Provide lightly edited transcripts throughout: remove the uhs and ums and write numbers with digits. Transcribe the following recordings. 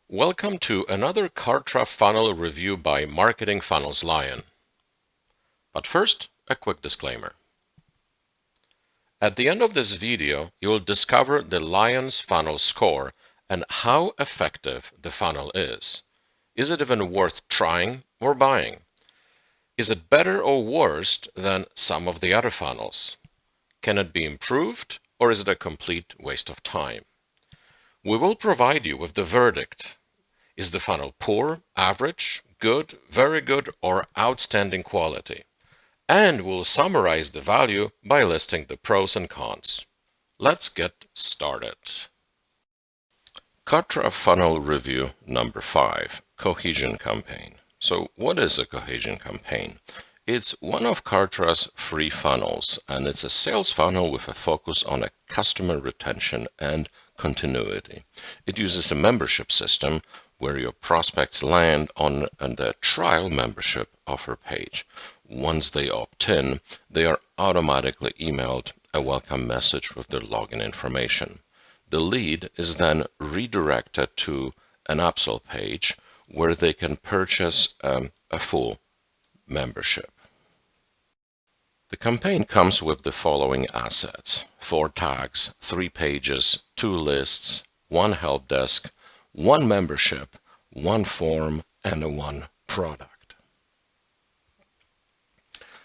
Welcome to another Kartra funnel review by Marketing Funnels Lion. But first, a quick disclaimer. At the end of this video, you will discover the Lion's funnel score and how effective the funnel is. Is it even worth trying or buying? Is it better or worse than some of the other funnels? Can it be improved, or is it a complete waste of time? We will provide you with the verdict. Is the funnel poor, average, good, very good, or outstanding quality? And we'll summarize the value by listing the pros and cons. Let's get started. Kartra funnel review number 5, Cohesion campaign. So what is a Cohesion campaign? It's one of Kartra's free funnels, and it's a sales funnel with a focus on a customer retention and continuity. It uses a membership system where your prospects land on the trial membership offer page. Once they opt in, they are automatically emailed a welcome message with their login information. The lead is then redirected to an upsell page where they can purchase a full membership. The campaign comes with the following assets: 4 tags, 3 pages, 2 lists, 1 help desk, 1 membership, 1 form, and 1 product.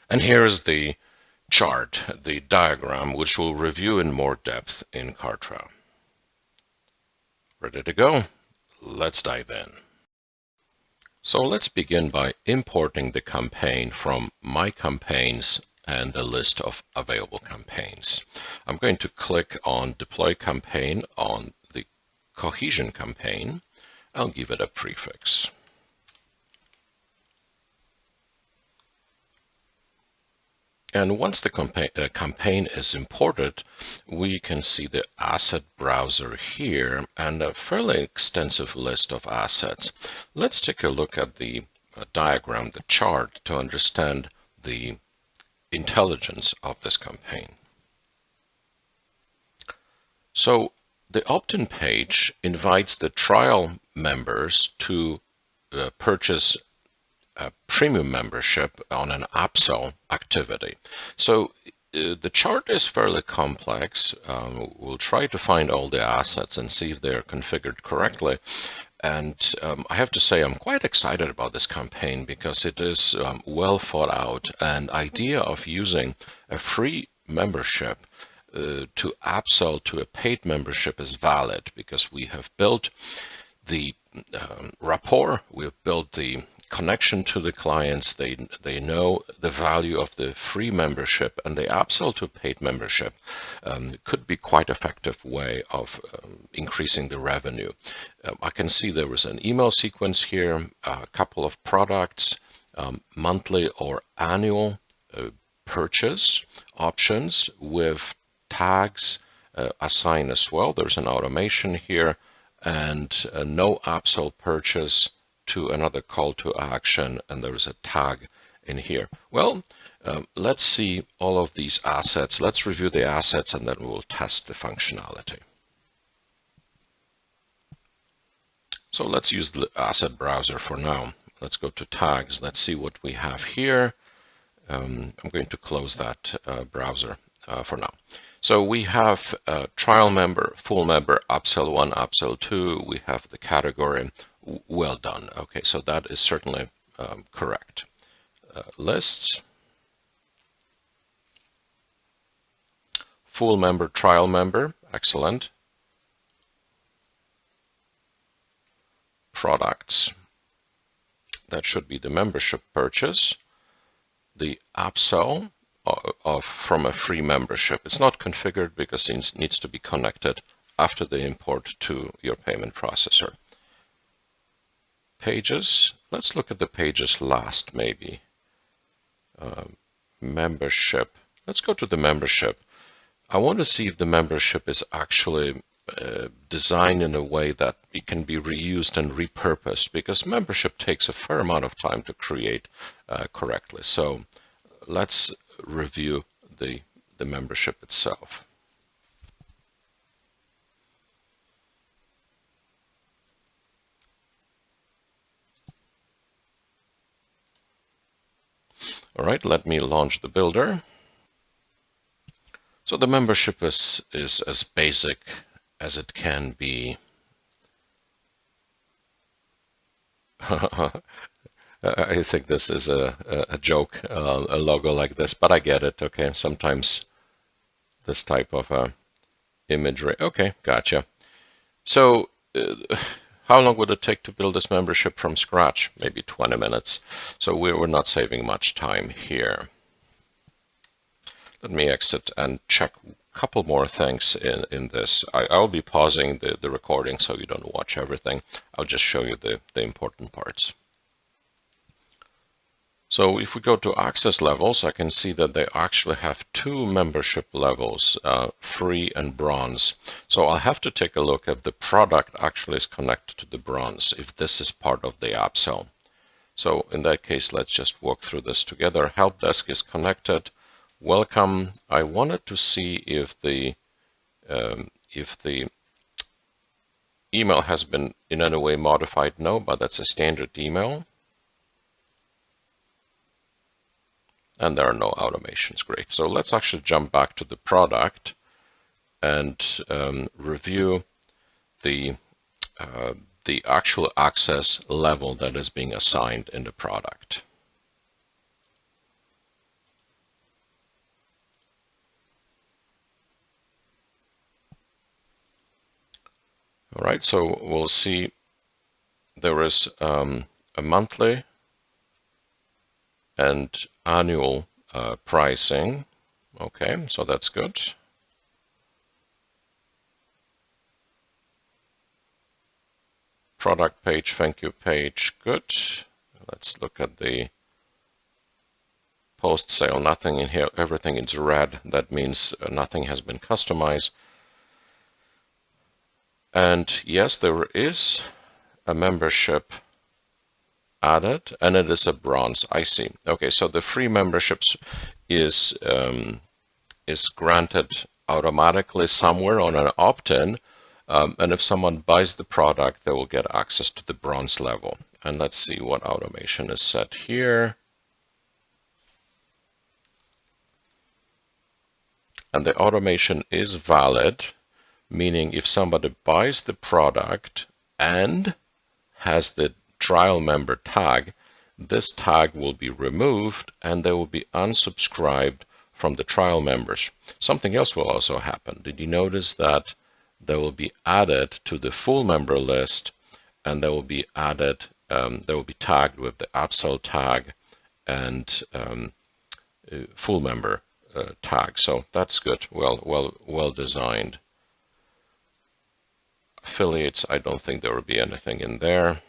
And here is the chart, the diagram, which we'll review in more depth in Kartra. Ready to go? Let's dive in. So let's begin by importing the campaign from My Campaigns and a list of available campaigns. I'm going to click on Deploy Campaign on the Cohesion campaign. I'll give it a prefix. And once the campaign is imported, we can see the asset browser here and a fairly extensive list of assets. Let's take a look at the diagram, the chart, to understand the intelligence of this campaign. So the opt-in page invites the trial members to purchase a premium membership on an upsell activity. So the chart is fairly complex. We'll try to find all the assets and see if they're configured correctly. And I have to say I'm quite excited about this campaign because it is well thought out. And idea of using a free membership to upsell to a paid membership is valid because we have built the rapport, we've built the connection to the clients. They know the value of the free membership, and the upsell to paid membership could be quite effective way of increasing the revenue. I can see there was an email sequence here, a couple of products, monthly or annual purchase options with tags assigned as well. There's an automation here, and no upsell purchase to another call to action, and there is a tag in here. Well, let's see all of these assets. Let's review the assets, and then we'll test the functionality. So let's use the asset browser for now. Let's go to tags. Let's see what we have here. I'm going to close that browser for now. So we have trial member, full member, upsell 1, upsell 2. We have the category. Well done. Okay, so that is certainly correct. Lists. Full member, trial member. Excellent. Products. That should be the membership purchase. The upsell from a free membership. It's not configured because it needs to be connected after the import to your payment processor. Pages. Let's look at the pages last, maybe. Membership. Let's go to the membership. I want to see if the membership is actually designed in a way that it can be reused and repurposed, because membership takes a fair amount of time to create correctly. So let's review the membership itself. All right, let me launch the builder. So the membership is as basic as it can be. I think this is a joke, a logo like this, but I get it. Okay, sometimes this type of imagery. Okay, gotcha. So how long would it take to build this membership from scratch? Maybe 20 minutes. So we're not saving much time here. Let me exit and check a couple more things in this. I'll be pausing the recording so you don't watch everything. I'll just show you the important parts. So if we go to access levels, I can see that they actually have two membership levels, free and bronze. So I'll have to take a look if the product actually is connected to the bronze, if this is part of the upsell. So in that case, let's just walk through this together. Help desk is connected. Welcome. I wanted to see if the email has been in any way modified. No, but that's a standard email. And there are no automations. Great. So let's actually jump back to the product and review the actual access level that is being assigned in the product. All right, so we'll see there is a monthly and annual pricing. Okay, so that's good. Product page, thank you page, good. Let's look at the post sale. Nothing in here, everything is red. That means nothing has been customized. And yes, there is a membership added, and it is a bronze. I see. Okay, so the free memberships is granted automatically somewhere on an opt-in, and if someone buys the product, they will get access to the bronze level. And let's see what automation is set here. And the automation is valid, meaning if somebody buys the product and has the trial member tag, this tag will be removed and they will be unsubscribed from the trial members. Something else will also happen. Did you notice that they will be added to the full member list, and they will be added, they will be tagged with the upsell tag and full member tag. So that's good. Well designed. Affiliates, I don't think there will be anything in there.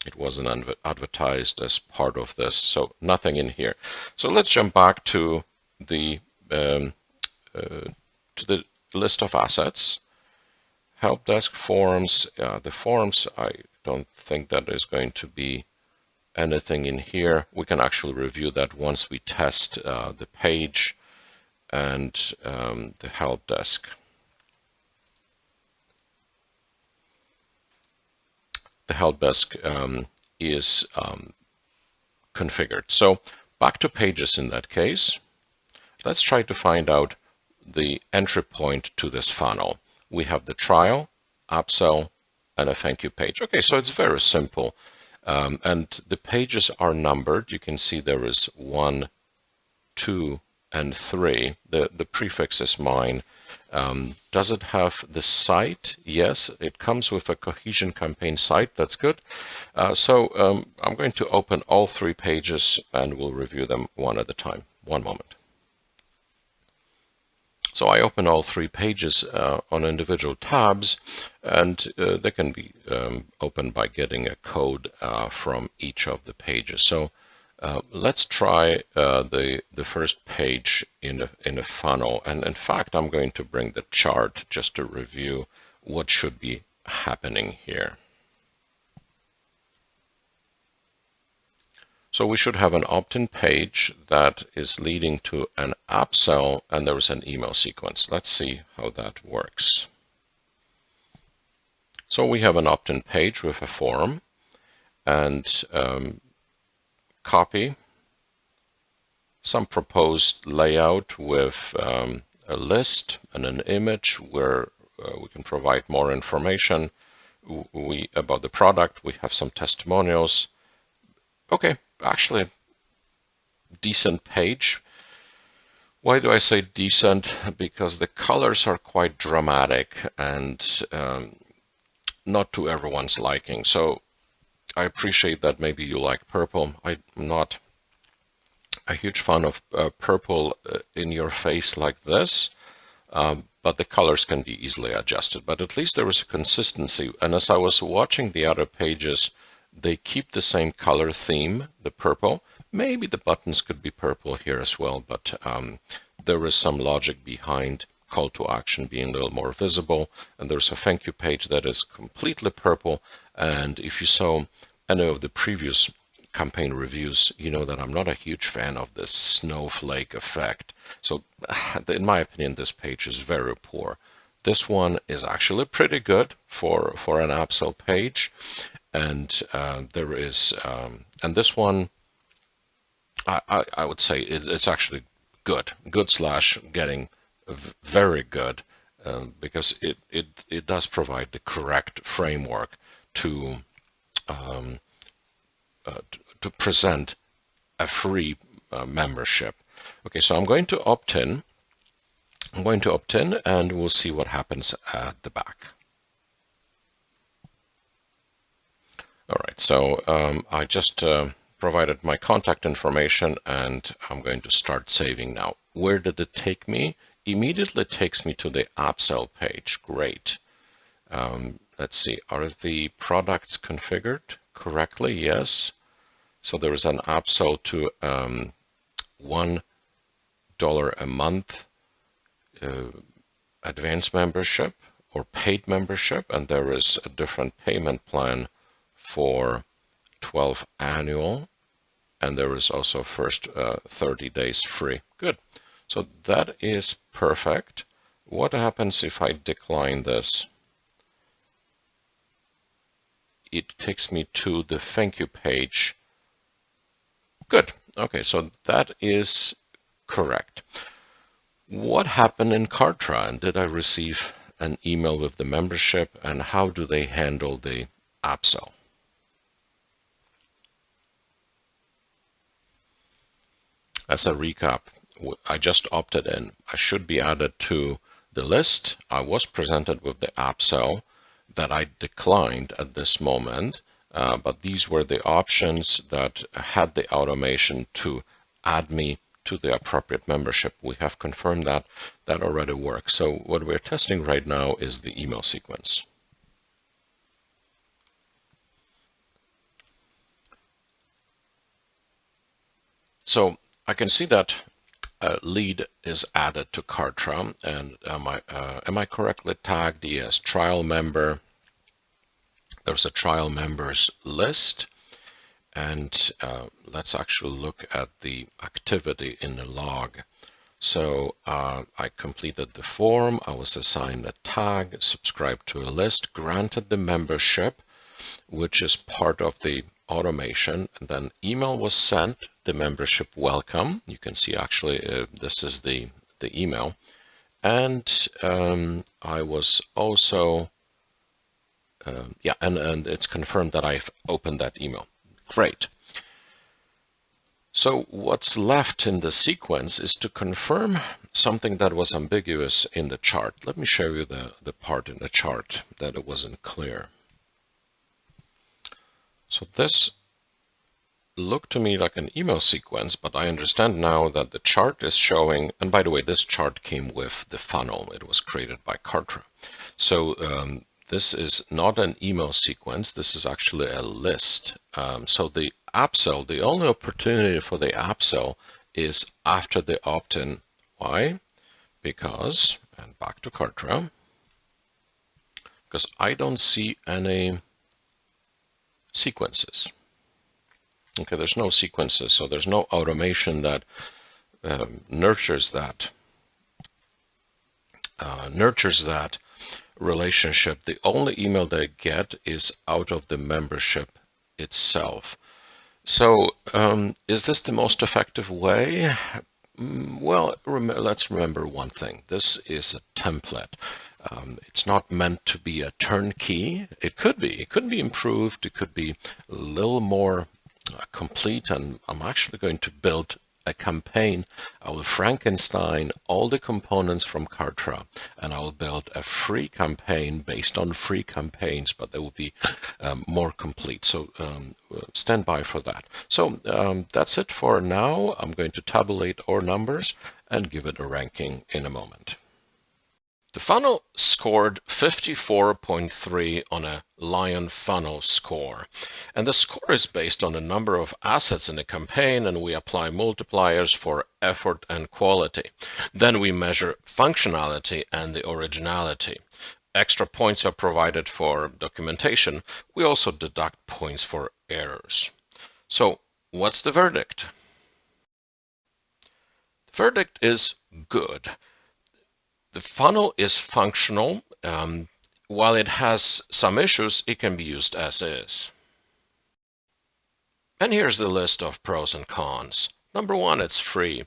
It wasn't advertised as part of this, so nothing in here. So let's jump back to the list of assets. Help desk forms. The forms, I don't think that there's going to be anything in here. We can actually review that once we test the page and the help desk. The help desk is configured. So back to pages in that case. Let's try to find out the entry point to this funnel. We have the trial, upsell, and a thank you page. Okay, so it's very simple. And the pages are numbered. You can see there is 1, 2, and 3. The prefix is mine. Does it have the site? Yes, it comes with a Cohesion campaign site. That's good. So I'm going to open all 3 pages and we'll review them one at a time. One moment. So I open all 3 pages on individual tabs, and they can be opened by getting a code from each of the pages. So let's try the first page in a funnel. And in fact, I'm going to bring the chart just to review what should be happening here. So we should have an opt-in page that is leading to an upsell, and there is an email sequence. Let's see how that works. So we have an opt-in page with a form and copy. some proposed layout with a list and an image where we can provide more information about the product. We have some testimonials. Okay, actually, decent page. Why do I say decent? Because the colors are quite dramatic and not to everyone's liking. So I appreciate that maybe you like purple. I'm not a huge fan of purple in your face like this, but the colors can be easily adjusted. But at least there is a consistency. And as I was watching the other pages, they keep the same color theme, the purple. Maybe the buttons could be purple here as well, but there is some logic behind call to action being a little more visible. And there's a thank you page that is completely purple. And if you saw any of the previous campaign reviews, you know that I'm not a huge fan of this snowflake effect. So in my opinion, this page is very poor. This one is actually pretty good for an Upsell page. And there is, and this one, I would say it's actually good / getting very good, because it does provide the correct framework to present a free membership. Okay, so I'm going to opt in. I'm going to opt in and we'll see what happens at the back. All right, so I just provided my contact information and I'm going to start saving now. Where did it take me? Immediately takes me to the Upsell page. Great. Let's see, are the products configured correctly? Yes. So there is an upsell to $1 a month advanced membership or paid membership, and there is a different payment plan for 12 annual, and there is also first 30 days free. Good. So that is perfect. What happens if I decline this? It takes me to the thank you page. Good. Okay, so that is correct. What happened in Kartra, and did I receive an email with the membership, and how do they handle the upsell? As a recap, I just opted in. I should be added to the list. I was presented with the upsell that I declined at this moment, but these were the options that had the automation to add me to the appropriate membership. We have confirmed that that already works. So what we're testing right now is the email sequence. So I can see that a lead is added to Kartra, and am I correctly tagged? Yes, trial member. There's a trial members list, and let's actually look at the activity in the log. So I completed the form, I was assigned a tag, subscribed to a list, granted the membership, which is part of the automation, and then email was sent, the membership welcome. You can see actually this is the email, and I was also and it's confirmed that I've opened that email. Great. So what's left in the sequence is to confirm something that was ambiguous in the chart. Let me show you the part in the chart that it wasn't clear. So this looked to me like an email sequence, but I understand now that the chart is showing, and by the way, this chart came with the funnel. It was created by Kartra. So this is not an email sequence. This is actually a list. So the upsell, the only opportunity for the upsell is after the opt-in. Why? Because, and back to Kartra, because I don't see any sequences. Okay, there's no sequences, so there's no automation that nurtures that relationship. The only email they get is out of the membership itself. So, is this the most effective way? Well, let's remember one thing. This is a template. It's not meant to be a turnkey. It could be. It could be improved. It could be a little more complete. And I'm actually going to build a campaign. I will Frankenstein all the components from Kartra, and I will build a free campaign based on free campaigns, but they will be more complete. So stand by for that. So that's it for now. I'm going to tabulate our numbers and give it a ranking in a moment. The funnel scored 54.3 on a Lion funnel score. And the score is based on the number of assets in a campaign, and we apply multipliers for effort and quality. Then we measure functionality and the originality. Extra points are provided for documentation. We also deduct points for errors. So what's the verdict? The verdict is good. The funnel is functional. While it has some issues, it can be used as is. And here's the list of pros and cons. Number one, it's free.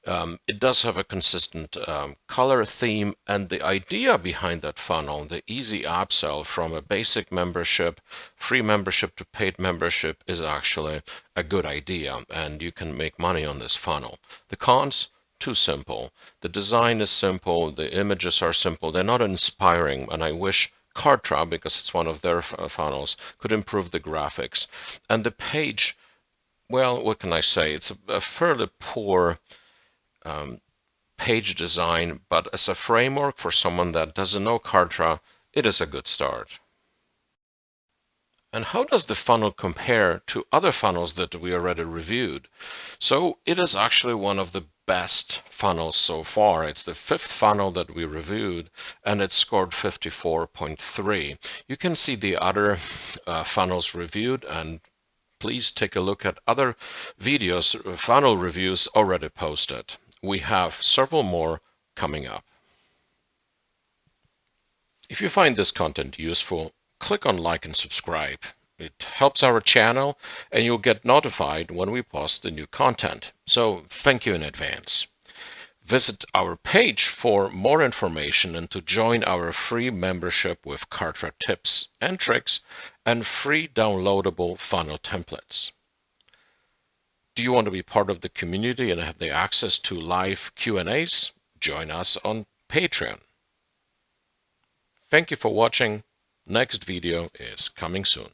It does have a consistent color theme, and the idea behind that funnel, the easy upsell from a basic membership, free membership to paid membership, is actually a good idea, and you can make money on this funnel. The cons, too simple. The design is simple, the images are simple, they're not inspiring, and I wish Kartra, because it's one of their funnels, could improve the graphics. And the page, well, what can I say? It's a fairly poor page design, but as a framework for someone that doesn't know Kartra, it is a good start. And how does the funnel compare to other funnels that we already reviewed? So it is actually one of the best funnels so far. It's the 5th funnel that we reviewed, and it scored 54.3. You can see the other funnels reviewed, and please take a look at other videos, funnel reviews already posted. We have several more coming up. If you find this content useful, click on like and subscribe. It helps our channel, and you'll get notified when we post the new content. So thank you in advance. Visit our page for more information and to join our free membership with Kartra tips and tricks and free downloadable funnel templates. Do you want to be part of the community and have the access to live Q&As? Join us on Patreon. Thank you for watching. Next video is coming soon.